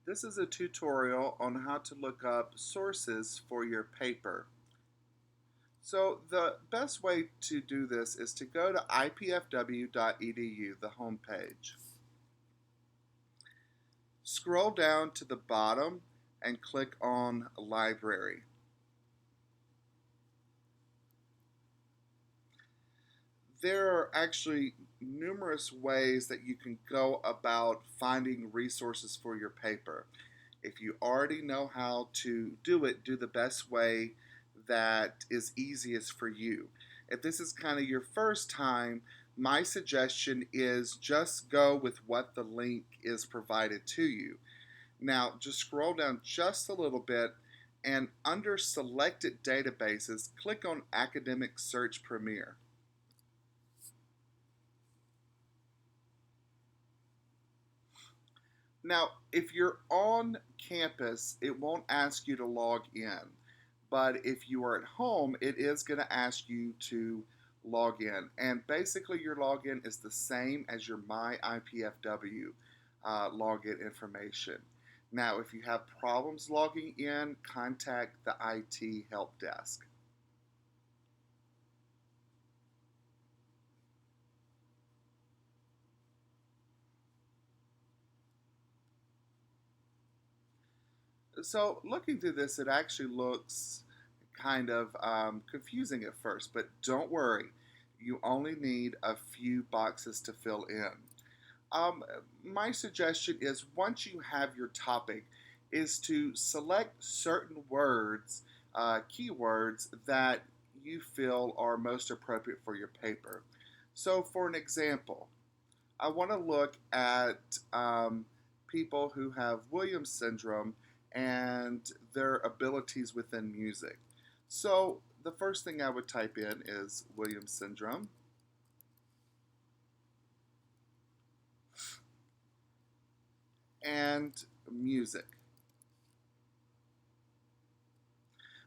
This is a tutorial on how to look up sources for your paper. So the best way to do this is to go to ipfw.edu, the home page. Scroll down to the bottom and click on Library. There are actually numerous ways that you can go about finding resources for your paper. If you already know how to do it, do the best way that is easiest for you. If this is kind of your first time, my suggestion is just go with what the link is provided to you. Now, just scroll down just a little bit and under selected databases, click on Academic Search Premier. Now, if you're on campus, it won't ask you to log in. But if you are at home, it is going to ask you to log in. And basically, your login is the same as your My IPFW login information. Now, if you have problems logging in, contact the IT help desk. So looking through this, it actually looks kind of confusing at first, but don't worry. You only need a few boxes to fill in. Um, my suggestion is once you have your topic, is to select certain words, keywords that you feel are most appropriate for your paper. So, for an example, I want to look at people who have Williams syndrome and their abilities within music. So the first thing I would type in is Williams syndrome and music.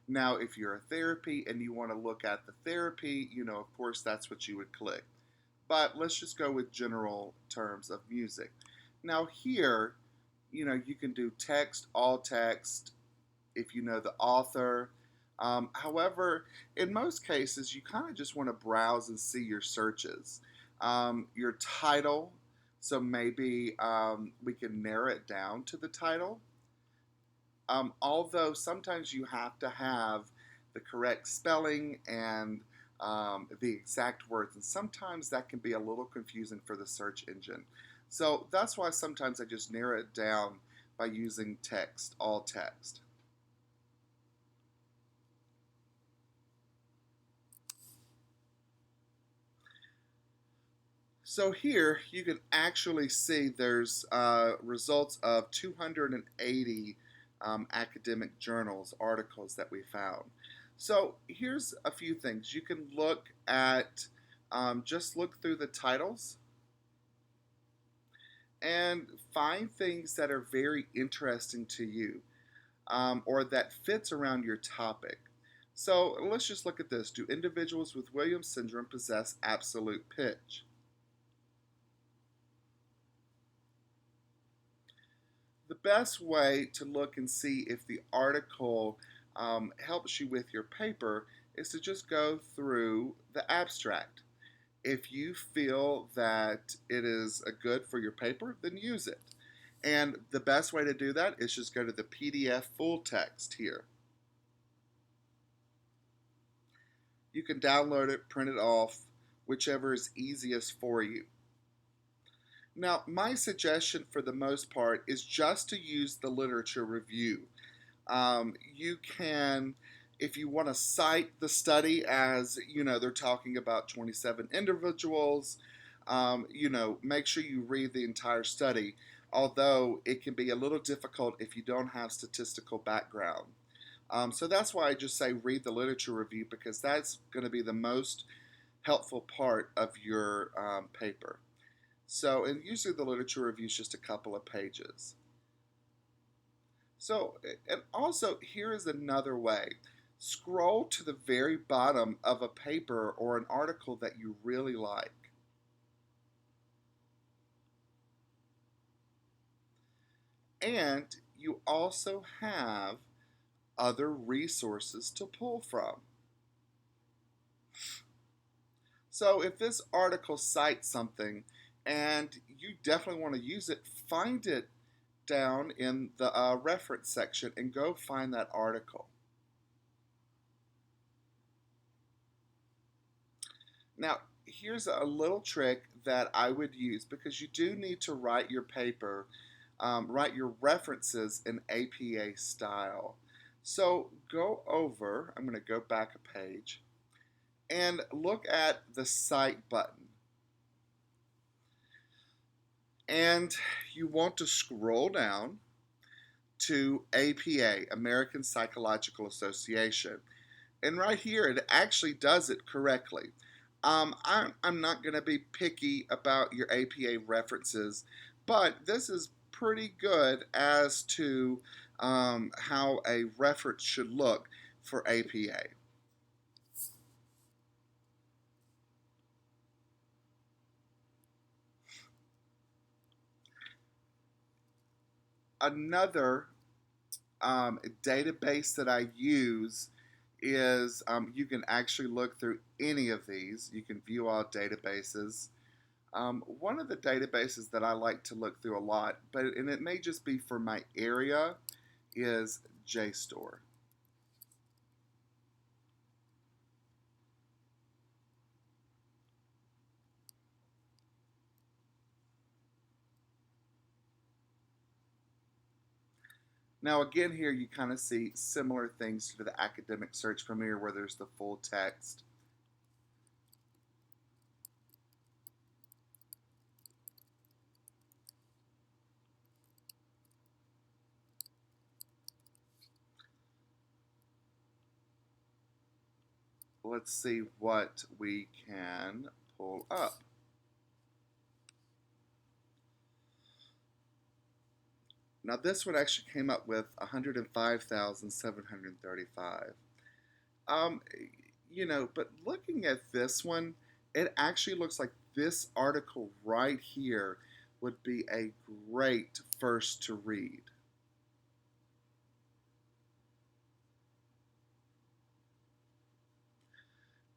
Now, if you're a therapy and you want to look at the therapy, of course, that's what you would click. But let's just go with general terms of music. Now, here, you can do text, all text, if you know the author. However, in most cases, you kind of just want to browse and see your searches. Your title, so maybe we can narrow it down to the title. Although sometimes you have to have the correct spelling and the exact words, and sometimes that can be a little confusing for the search engine. So that's why sometimes I just narrow it down by using text, all text. So here you can actually see there's results of 280 academic journals, articles that we found. So here's a few things. You can look at, just look through the titles and find things that are very interesting to you or that fits around your topic. So let's just look at this. Do individuals with Williams syndrome possess absolute pitch? The best way to look and see if the article helps you with your paper is to just go through the abstract. If you feel that it is a good for your paper, then use it. And the best way to do that is just go to the PDF full text here. You can download it, print it off, whichever is easiest for you. Now, my suggestion for the most part is just to use the literature review. You can, if you want to cite the study as, they're talking about 27 individuals, make sure you read the entire study, although it can be a little difficult if you don't have statistical background. So that's why I just say read the literature review because that's going to be the most helpful part of your paper. So, and usually the literature review is just a couple of pages. So, and also here is another way. Scroll to the very bottom of a paper or an article that you really like. And you also have other resources to pull from. So if this article cites something and you definitely want to use it, find it down in the reference section and go find that article. Now, here's a little trick that I would use because you do need to write your paper, write your references in APA style. So go over, I'm going to go back a page, and look at the Cite button. And you want to scroll down to APA, American Psychological Association. And right here, it actually does it correctly. I'm not going to be picky about your APA references, but this is pretty good as to how a reference should look for APA. Another database that I use is you can actually look through any of these. You can view all databases. One of the databases that I like to look through a lot, and it may just be for my area, is JSTOR. Now again here you kind of see similar things to the Academic Search Premier where there's the full text. Let's see what we can pull up. Now this one actually came up with 105,735. Um, but looking at this one, it actually looks like this article right here would be a great first to read.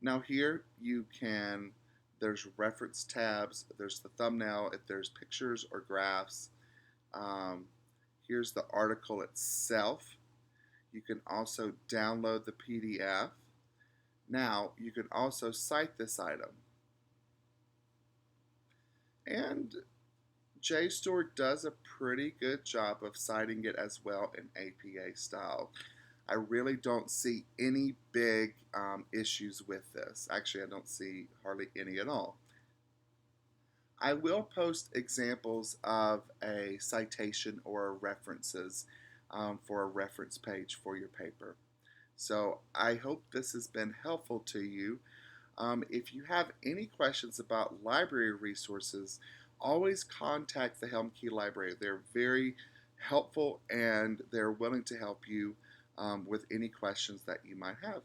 Now here you can, there's reference tabs, there's the thumbnail, if there's pictures or graphs. Here's the article itself. You can also download the PDF. Now you can also cite this item. And JSTOR does a pretty good job of citing it as well in APA style. I really don't see any big issues with this. Actually, I don't see hardly any at all. I will post examples of a citation or references for a reference page for your paper. So I hope this has been helpful to you. If you have any questions about library resources, always contact the Helm Key Library. They're very helpful and they're willing to help you with any questions that you might have.